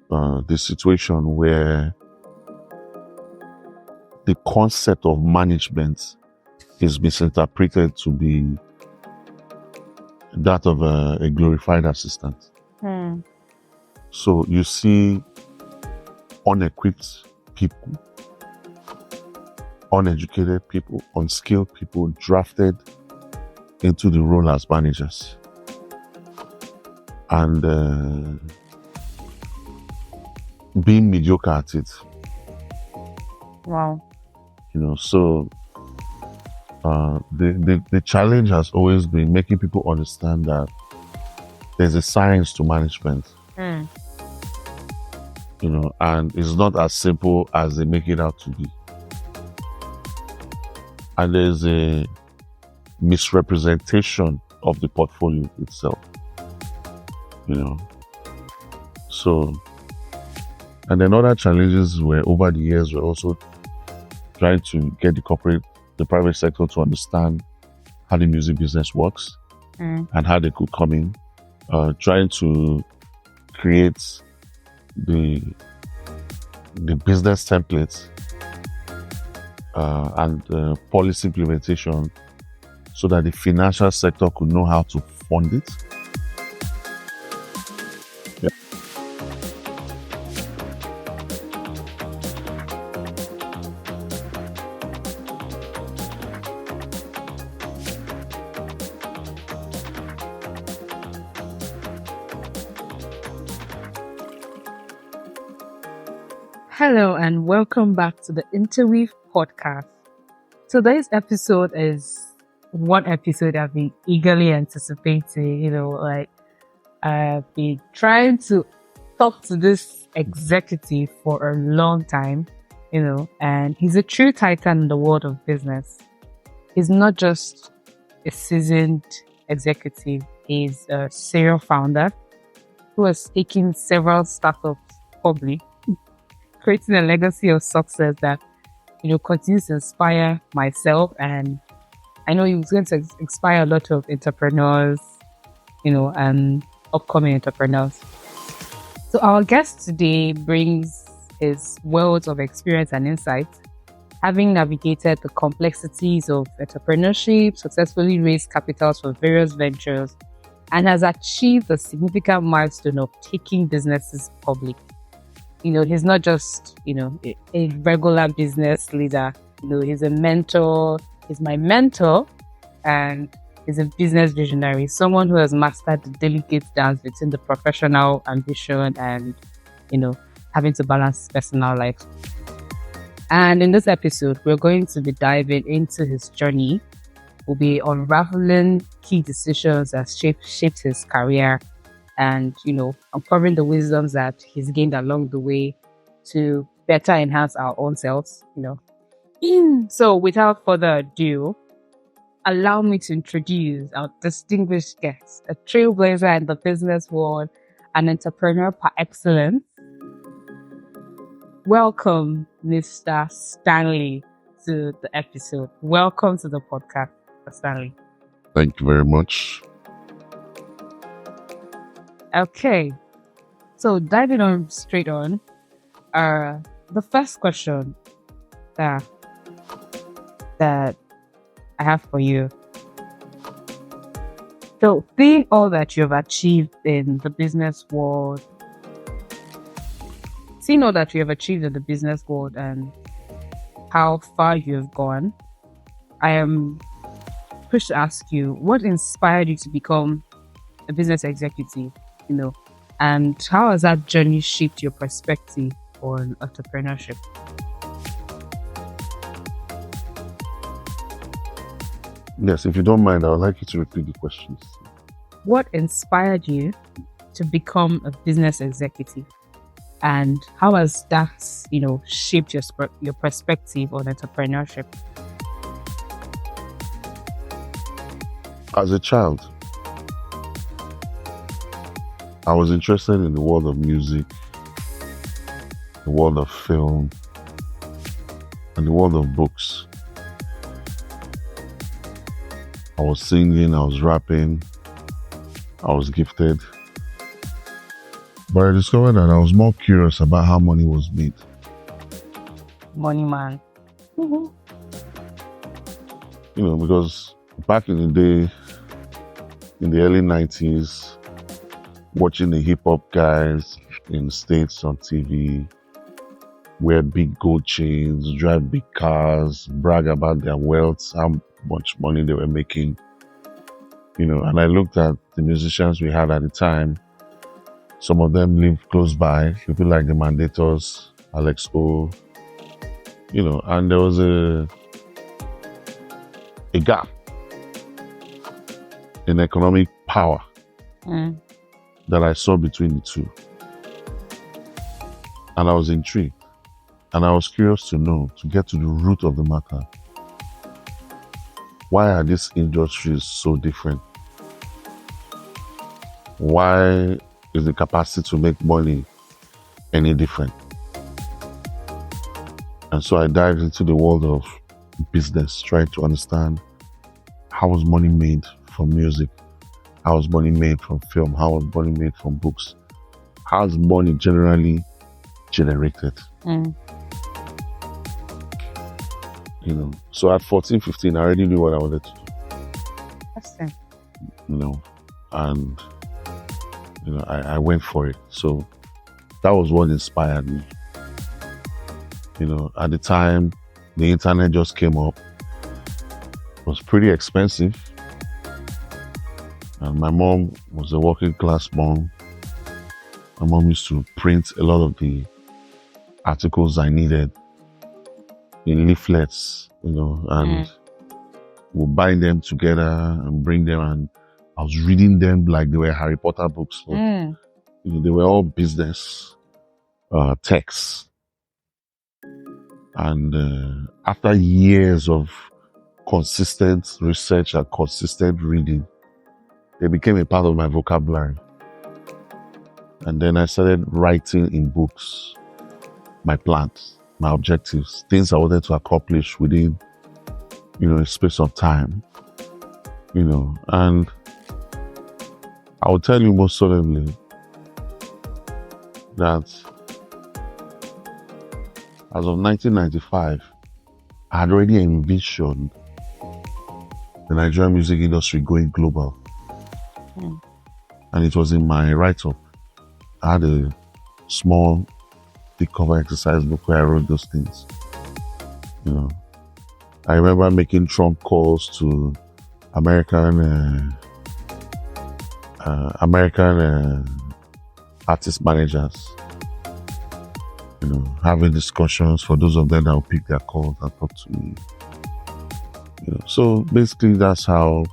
the situation where the concept of management is misinterpreted to be that of a glorified assistant. So you see unequipped people, uneducated people, unskilled people drafted into the role as managers. And being mediocre at it. Wow. So the challenge has always been making people understand that there's a science to management. And it's not as simple as they make it out to be. And there's a misrepresentation of the portfolio itself. So, and then other challenges were over the years were also trying to get the private sector to understand how the music business works and how they could come in, trying to create the business templates and policy implementation so that the financial sector could know how to fund it. Hello and welcome back to the Interweave podcast. Today's episode is one episode I've been eagerly anticipating. I've been trying to talk to this executive for a long time, and he's a true titan in the world of business. He's not just a seasoned executive, he's a serial founder who has taken several startups public, creating a legacy of success that, continues to inspire myself, and I know he's going to inspire a lot of entrepreneurs, and upcoming entrepreneurs. So our guest today brings his wealth of experience and insight, having navigated the complexities of entrepreneurship, successfully raised capitals for various ventures, and has achieved the significant milestone of taking businesses public. He's not just, a regular business leader. He's a mentor. He's my mentor, and he's a business visionary, someone who has mastered the delicate dance between the professional ambition and, having to balance personal life. And in this episode, we're going to be diving into his journey. We'll be unraveling key decisions that shaped his career, and, uncovering the wisdoms that he's gained along the way to better enhance our own selves, So without further ado, allow me to introduce our distinguished guest, a trailblazer in the business world, an entrepreneur par excellence. Welcome, Mr. Stanley, to the episode. Welcome to the podcast, Mr. Stanley. Thank you very much. Okay, so diving on straight on, the first question that I have for you. So, seeing all that you've achieved in the business world, and how far you've gone, I am pushed to ask you, what inspired you to become a business executive? And how has that journey shaped your perspective on entrepreneurship? Yes, if you don't mind, I would like you to repeat the questions. What inspired you to become a business executive? And how has that, shaped your perspective on entrepreneurship? As a child, I was interested in the world of music, the world of film, and the world of books. I was singing, I was rapping, I was gifted. But I discovered that I was more curious about how money was made. Money man. Mhm. Because back in the day, in the early 90s, watching the hip hop guys in the States on TV wear big gold chains, drive big cars, brag about their wealth, how much money they were making. And I looked at the musicians we had at the time. Some of them lived close by, people like the Mandators, Alex O, and there was a gap in economic power that I saw between the two. And I was intrigued. And I was curious to get to the root of the matter. Why are these industries so different? Why is the capacity to make money any different? And so I dived into the world of business, trying to understand how was money made from music, how was money made from film, how was money made from books, how is money generally generated. So at 14, 15, I already knew what I wanted to do. Interesting. And I went for it. So that was what inspired me. At the time, the internet just came up. It was pretty expensive. And my mom was a working class mom. My mom used to print a lot of the articles I needed in leaflets, and we'll bind them together and bring them, and I was reading them like they were Harry Potter books. But, they were all business texts. And after years of consistent research and consistent reading, they became a part of my vocabulary. And then I started writing in books my plans, my objectives, things I wanted to accomplish within, a space of time, and I will tell you most solemnly that as of 1995, I had already envisioned the Nigerian music industry going global. And it was in my write-up. I had a small thick cover exercise book where I wrote those things. I remember making trump calls to American artist managers, having discussions for those of them that will pick their calls and talk to me. So basically that's how,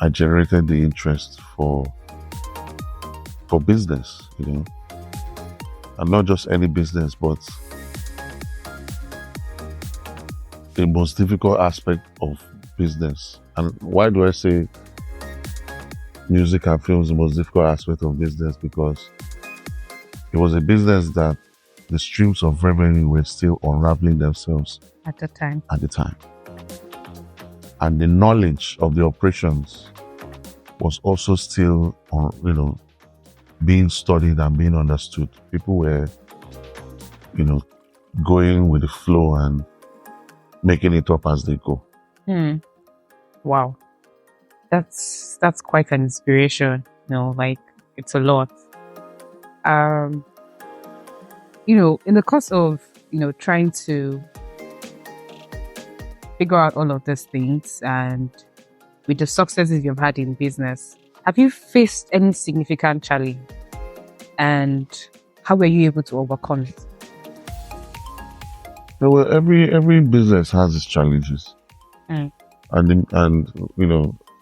I generated the interest for business, and not just any business, but the most difficult aspect of business. And why do I say music and film is the most difficult aspect of business? Because it was a business that the streams of revenue were still unraveling themselves at the time. And the knowledge of the operations was also still, being studied and being understood. People were, going with the flow and making it up as they go. Wow. That's quite an inspiration. It's a lot. In the course of, trying to figure out all of these things and with the successes you've had in business, have you faced any significant challenge? And how were you able to overcome it? Well, every business has its challenges. And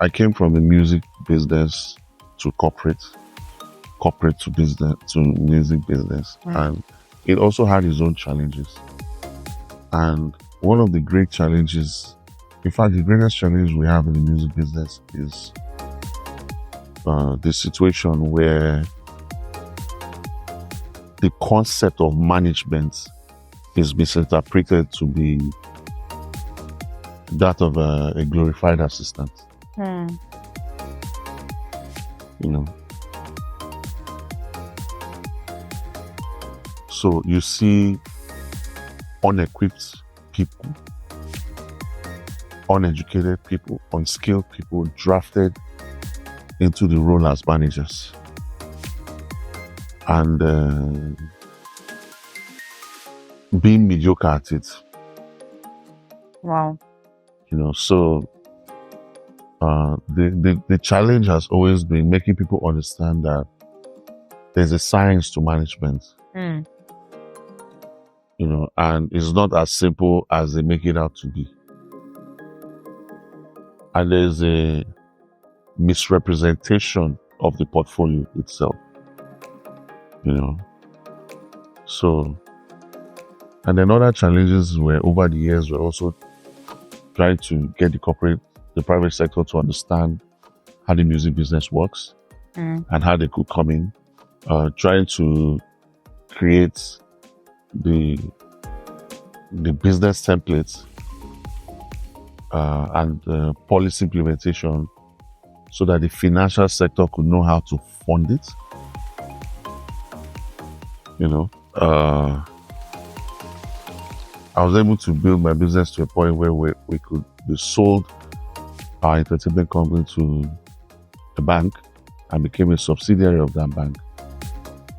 I came from the music business to corporate to business to music business, and it also had its own challenges. And one of the great challenges, in fact, the greatest challenge we have in the music business is the situation where the concept of management is misinterpreted to be that of a glorified assistant. So you see unequipped people, uneducated people, unskilled people drafted into the role as managers. And being mediocre at it. Wow. So the challenge has always been making people understand that there's a science to management. Mm. And it's not as simple as they make it out to be. And there's a misrepresentation of the portfolio itself. So, and then other challenges were over the years were also trying to get the private sector to understand how the music business works and how they could come in, trying to create the business templates and policy implementation so that the financial sector could know how to fund it. I was able to build my business to a point where we sold our entertainment company to a bank and became a subsidiary of that bank.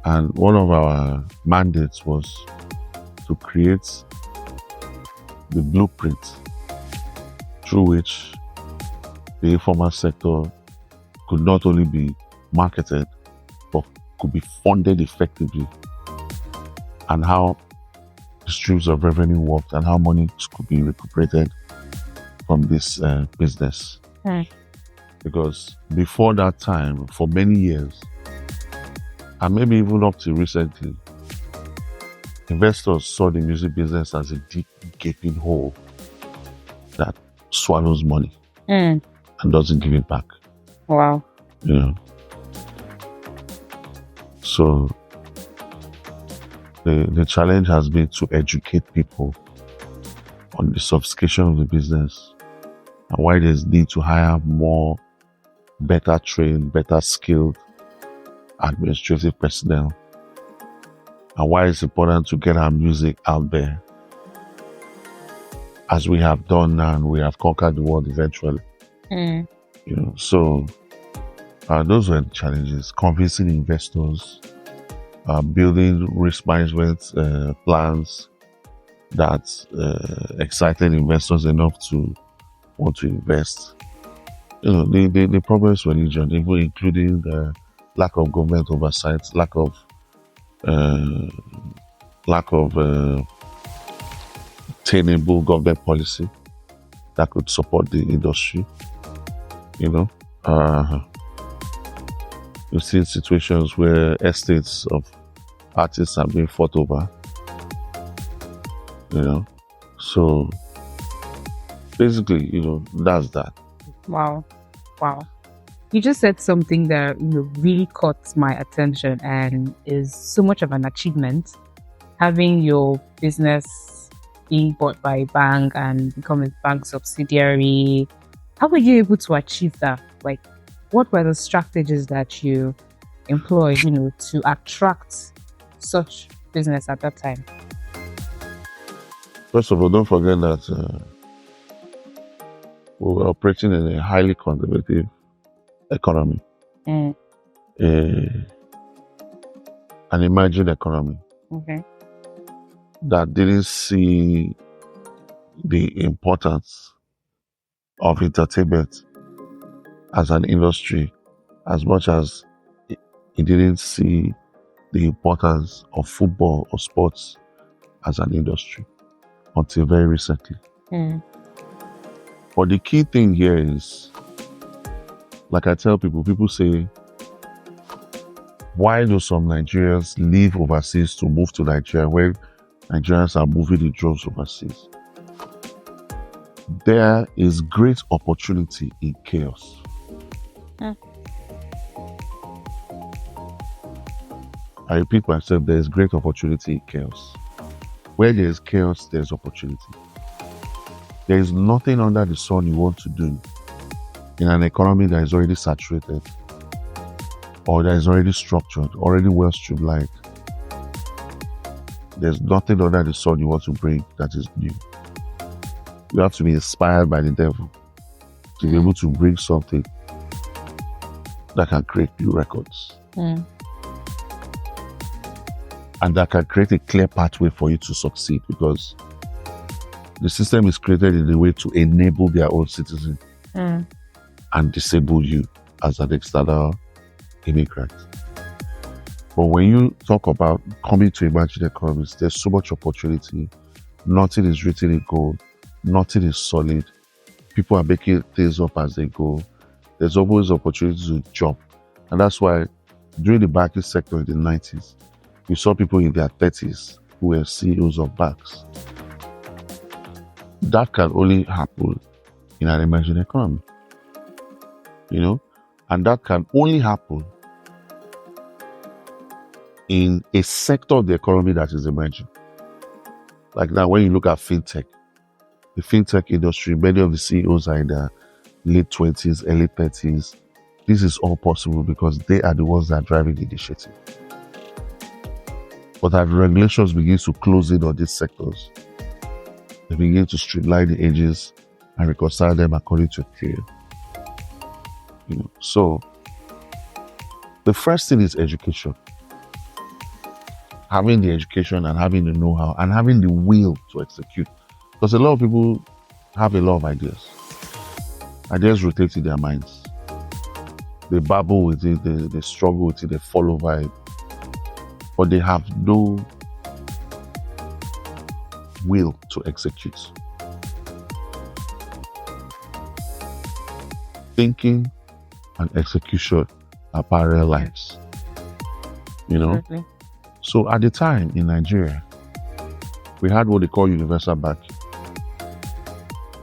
And one of our mandates was to create the blueprint through which the informal sector could not only be marketed, but could be funded effectively, and how the streams of revenue worked and how money could be recuperated from this business. Because before that time, for many years, and maybe even up to recently, investors saw the music business as a deep, gaping hole that swallows money and doesn't give it back. Wow. So the challenge has been to educate people on the sophistication of the business and why there's need to hire more better trained, better skilled administrative personnel, and why it's important to get our music out there as we have done now, and we have conquered the world eventually. So those were the challenges: convincing investors, building risk management plans that excited investors enough to want to invest. The problems were legion, even including the lack of government oversight, lack of attainable government policy that could support the industry. You've seen situations where estates of artists have been fought over. So basically, that's that. Wow. You just said something that really caught my attention and is so much of an achievement. Having your business being bought by a bank and become a bank subsidiary. How were you able to achieve that? Like, what were the strategies that you employed, to attract such business at that time? First of all, don't forget that we were operating in a highly conservative economy, an emerging economy that didn't see the importance of entertainment as an industry as much as it didn't see the importance of football or sports as an industry until very recently. But the key thing here is, like I tell people say, why do some Nigerians leave overseas to move to Nigeria when Nigerians are moving in droves overseas? There is great opportunity in chaos. I repeat myself, there is great opportunity in chaos. Where there is chaos, there is opportunity. There is nothing under the sun you want to do in an economy that is already saturated or that is already structured, already well streamlined, There's nothing under the sun you want to bring that is new. You have to be inspired by the devil to be able to bring something that can create new records. Mm. And that can create a clear pathway for you to succeed, because the system is created in a way to enable their own citizens and disable you as an external immigrant. But when you talk about coming to emerging economies, there's so much opportunity. Nothing is written in gold. Nothing is solid. People are making things up as they go. There's always opportunity to jump. And that's why during the banking sector in the 90s, you saw people in their 30s who were CEOs of banks. That can only happen in an emerging economy. And that can only happen in a sector of the economy that is emerging. Like now, when you look at fintech, the fintech industry, many of the CEOs are in their late 20s, early 30s. This is all possible because they are the ones that are driving the initiative. But as regulations begin to close in on these sectors, they begin to streamline the edges and reconcile them according to fear. So the first thing is education. Having the education and having the know-how and having the will to execute. Because a lot of people have a lot of ideas. Ideas rotate in their minds. They babble with it, they struggle with it, they fall over it. But they have no will to execute. Thinking and execution are parallel lines. Absolutely. So at the time in Nigeria, we had what they call universal banking.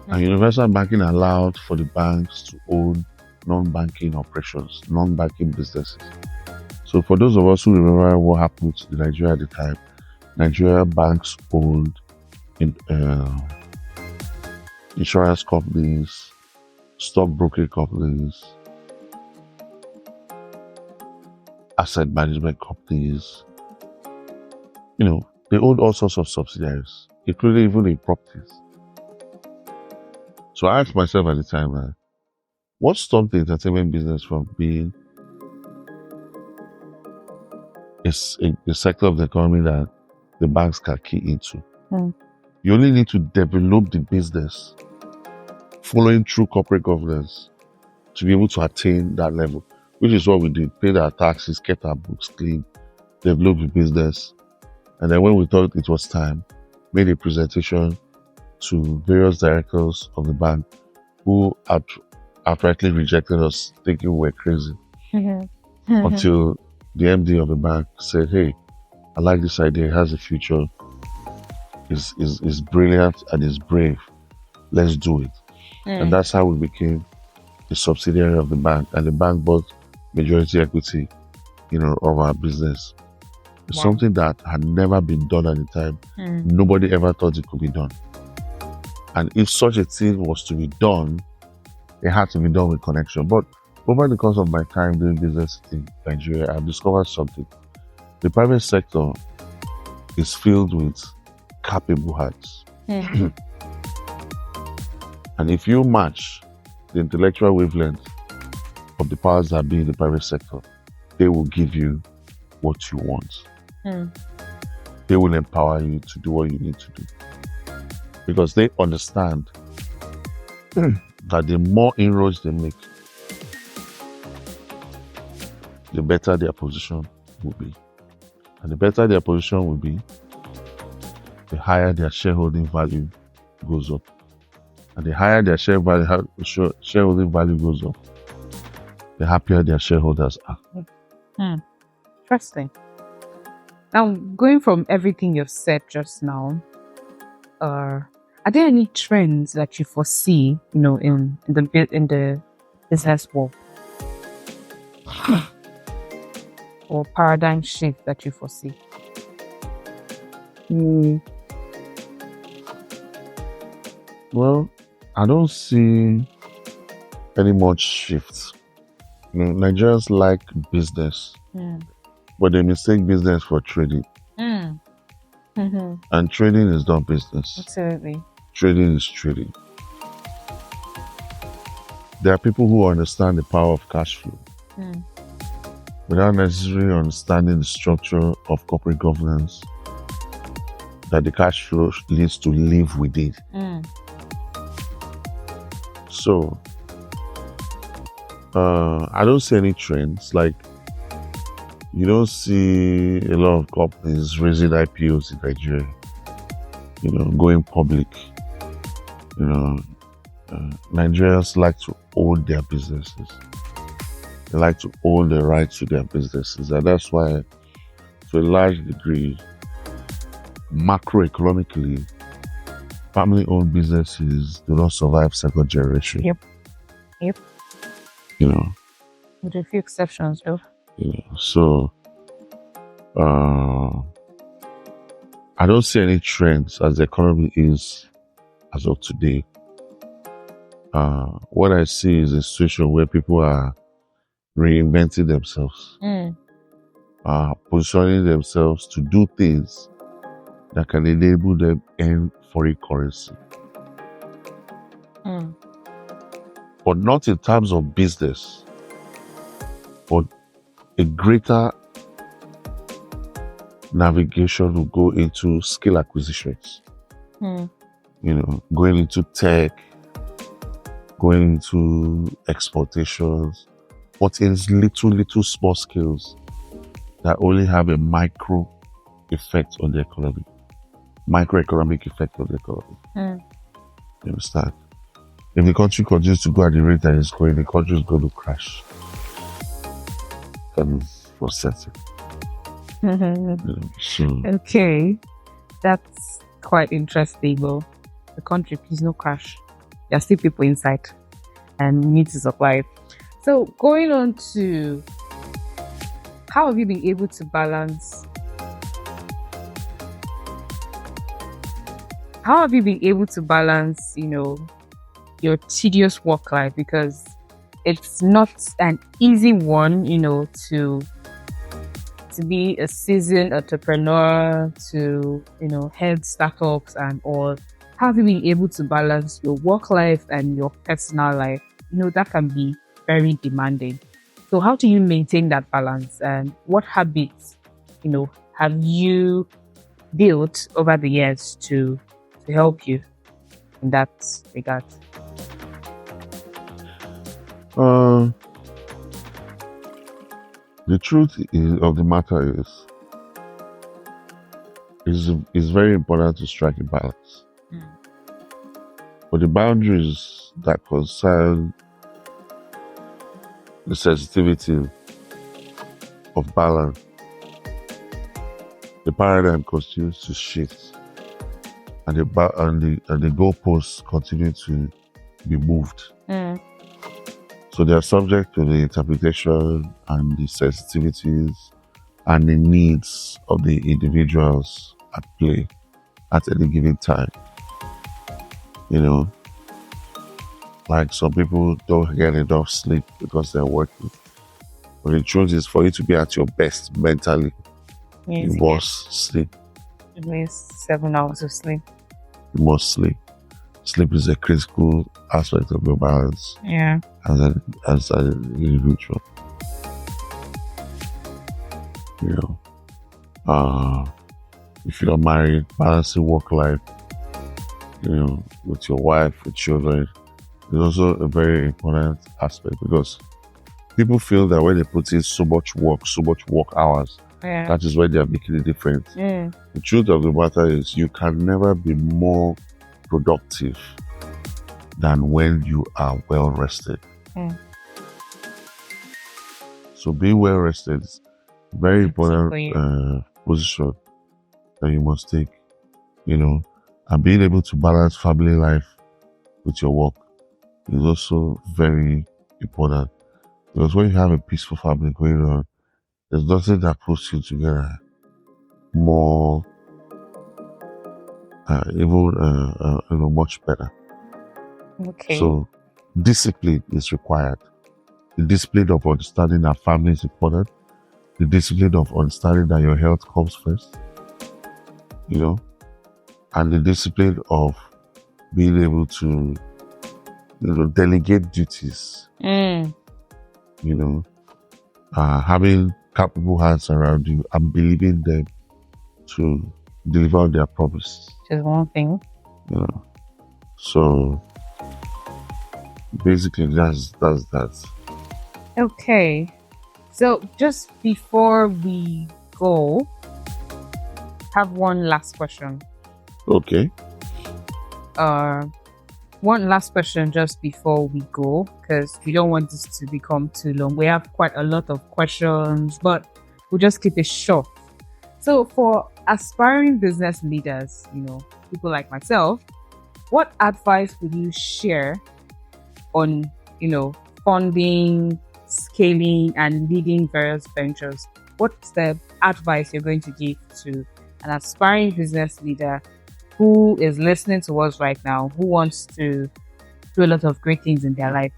And universal banking allowed for the banks to own non-banking operations, non-banking businesses. So for those of us who remember what happened in Nigeria at the time, Nigeria banks owned insurance companies, stockbroking companies, asset management companies. They owned all sorts of subsidiaries, including even in properties. So I asked myself at the time, what stopped the entertainment business from being a sector of the economy that the banks can key into? You only need to develop the business, following through corporate governance, to be able to attain that level, which is what we did. Paid our taxes, kept our books clean, developed the business. And then when we thought it was time, made a presentation to various directors of the bank who outrightly rejected us, thinking we were crazy. Until the MD of the bank said, "Hey, I like this idea, it has a future, is brilliant and is brave. Let's do it." And that's how we became a subsidiary of the bank, and the bank bought majority equity, of our business. It's something that had never been done at the time. Nobody ever thought it could be done. And if such a thing was to be done, it had to be done with connection. But over the course of my time doing business in Nigeria, I've discovered something. The private sector is filled with capable hands. And if you match the intellectual wavelength of the powers that be in the private sector, they will give you what you want. They will empower you to do what you need to do. Because they understand that the more inroads they make, the better their position will be. And the better their position will be, the higher their shareholding value goes up. And the higher their shareholding value goes up, the happier their shareholders are. Interesting. Now, going from everything you've said just now, are there any trends that you foresee, in the business world, or paradigm shift that you foresee? Well, I don't see any much shifts. Nigerians like business, but they mistake business for trading. And trading is not business. Absolutely. Trading is trading. There are people who understand the power of cash flow without necessarily understanding the structure of corporate governance that the cash flow needs to live within. So, I don't see any trends. Like, you don't see a lot of companies raising IPOs in Nigeria, going public. Nigerians like to own their businesses. They like to own the rights to their businesses. And that's why, to a large degree, macroeconomically, family-owned businesses do not survive second generation. Yep. With a few exceptions, though. So, I don't see any trends as the economy is as of today. What I see is a situation where people are reinventing themselves, positioning themselves to do things that can enable them earn foreign currency. But not in terms of business, but a greater navigation will go into skill acquisitions. Going into tech, going into exportations, but in little small skills that only have a micro effect on the economy, microeconomic effect on the economy. You understand? If the country continues to go at the rate that it's going, the country is going to crash. And for certain. Okay, that's quite interesting. Well, the country, please no crash. There are still people inside, and we need to survive. So, going on to how have you been able to balance? How have you been able to balance, your tedious work life? Because it's not an easy one, to be a seasoned entrepreneur, to, head startups and all. How have you been able to balance your work life and your personal life? That can be very demanding. So how do you maintain that balance? And what habits, have you built over the years to help you in that regard? The truth of the matter is very important to strike a balance. But the boundaries that concern the sensitivity of balance, the paradigm continues to shift, and the goalposts continue to be moved. So they are subject to the interpretation and the sensitivities and the needs of the individuals at play at any given time. Like some people don't get enough sleep because they're working. But the truth is, for you to be at your best mentally, you must sleep. At least 7 hours of sleep. You must sleep. Sleep is a critical aspect of your balance. Yeah. As an individual. If you're married, balancing work life, with your wife, with children, is also a very important aspect, because people feel that when they put in so much work hours, that is when they are making a difference. The truth of the matter is, you can never be more productive than when you are well rested. So being well rested is a very important position that you must take, and being able to balance family life with your work is also very important, because when you have a peaceful family going on, there's nothing that puts you together more, much better. Okay. So discipline is required. The discipline of understanding that family is important. The discipline of understanding that your health comes first. you know, and the discipline of being able to, delegate duties, Mm. Having capable hands around you and believing them to deliver on their promise. Just one thing. So basically, that's that. Okay. So just before we go, have one last question. Okay. One last question just before we go, because we don't want this to become too long. We have quite a lot of questions, but we'll just keep it short. So for aspiring business leaders, people like myself, what advice would you share on, funding, scaling, and leading various ventures? What's the advice you're going to give to an aspiring business leader who is listening to us right now, who wants to do a lot of great things in their life?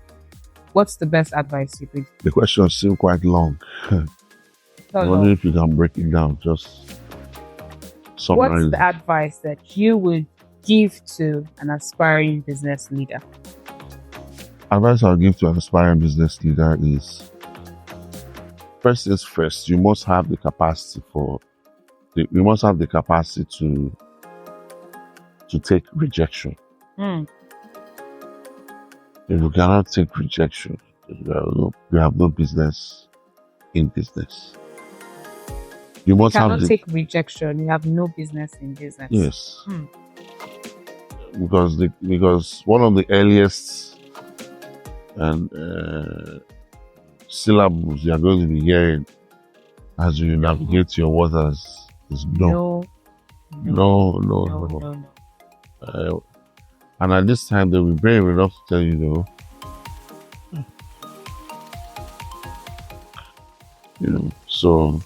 What's the best advice you could? The question is still quite long. I wonder if you can break it down. Just summarize. What's the advice that you would give to an aspiring business leader? Advice I'll give to an aspiring business leader is, first things first, you must have the capacity to take rejection. If you cannot take rejection, you have no business in business. You must take rejection. You have no business in business. Yes. Because one of the earliest syllables you are going to be hearing as you navigate your waters is no. No. And at this time, they will be brave enough to tell you no. So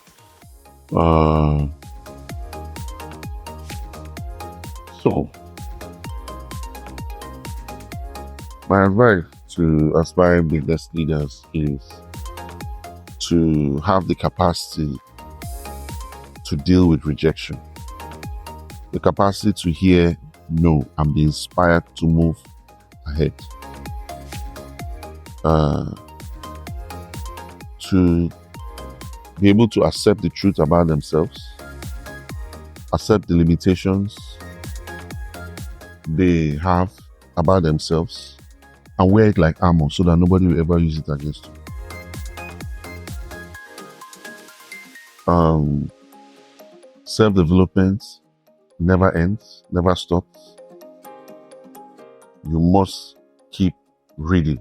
my advice to aspiring business leaders is to have the capacity to deal with rejection, the capacity to hear no and be inspired to move ahead, to be able to accept the truth about themselves, accept the limitations they have about themselves, and wear it like armor so that nobody will ever use it against you. Self-development never ends, never stops. You must keep reading.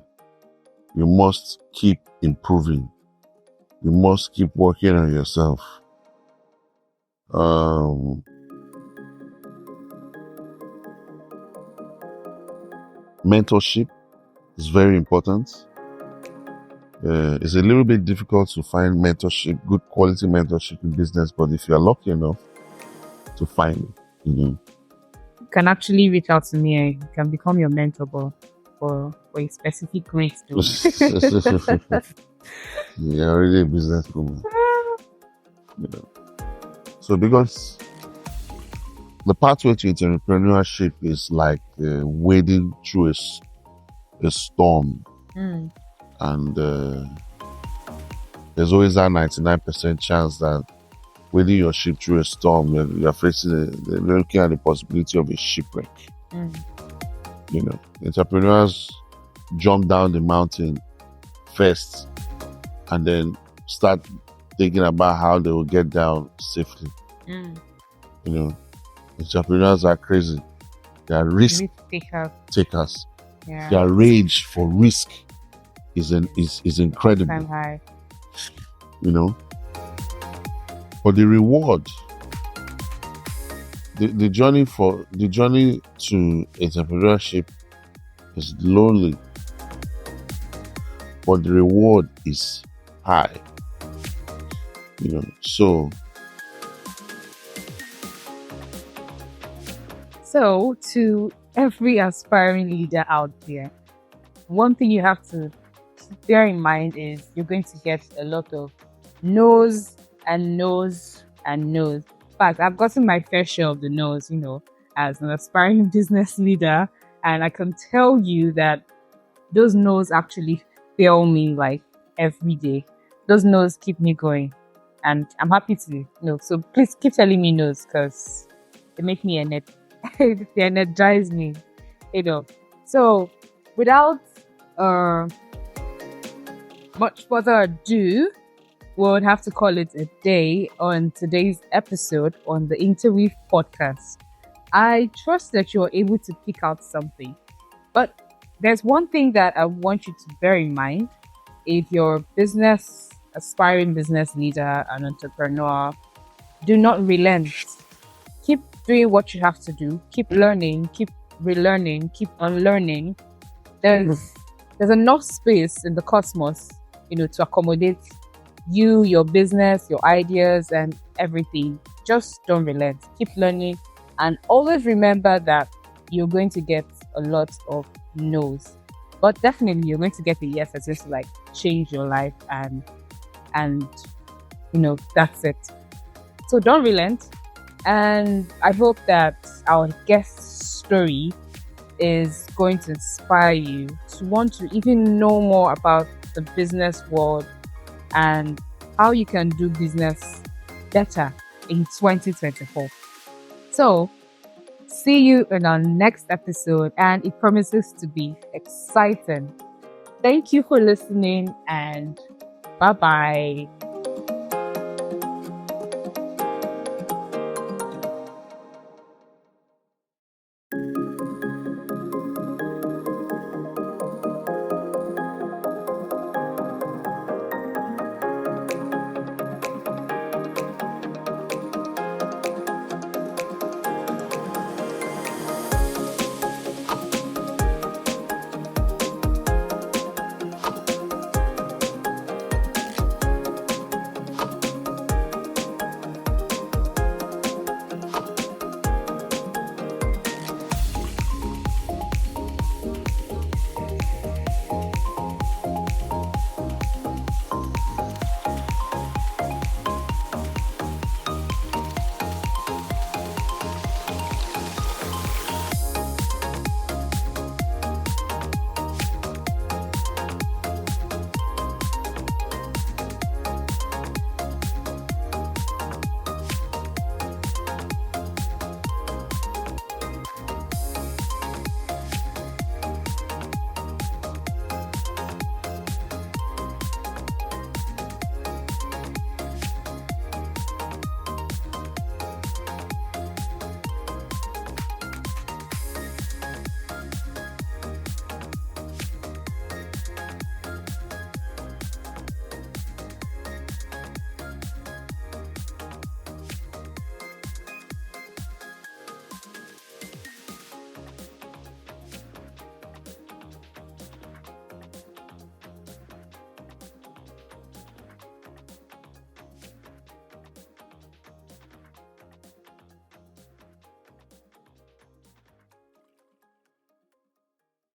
You must keep improving. You must keep working on yourself. Mentorship is very important. It's a little bit difficult to find mentorship, good quality mentorship in business, but if you're lucky enough to find it, you can actually reach out to me and you can become your mentor for a specific rate. You're already a business woman. So because the pathway to entrepreneurship is like wading through a storm. And there's always that 99% chance that wading your ship through a storm, you're looking at the possibility of a shipwreck. Entrepreneurs jump down the mountain first and then start thinking about how they will get down safely. Entrepreneurs are crazy. They are risk takers. Yeah. Their rage for risk is incredible. Time high. But the reward, the journey to entrepreneurship is lonely, but the reward is high. So to every aspiring leader out there, one thing you have to bear in mind is you're going to get a lot of no's and no's and no's. fact, I've gotten my fair share of the no's, as an aspiring business leader. And I can tell you that those no's actually fail me like every day. Those no's keep me going. And I'm happy to know. So please keep telling me no's because they make me they energize me. So without uh much further ado, we'll have to call it a day on today's episode on the Interweave podcast. I trust that you're able to pick out something. But there's one thing that I want you to bear in mind if you're a aspiring business leader, an entrepreneur. Do not relent. Keep doing what you have to do. Keep learning, keep relearning, keep unlearning. There's enough space in the cosmos, to accommodate you, your business, your ideas, and everything. Just don't relent. Keep learning, and always remember that you're going to get a lot of no's, but definitely you're going to get a yes that's just like change your life, and that's it. So don't relent, and I hope that our guest story is going to inspire you to want to even know more about the business world and how you can do business better in 2024. So, see you in our next episode, and it promises to be exciting. Thank you for listening, and bye bye.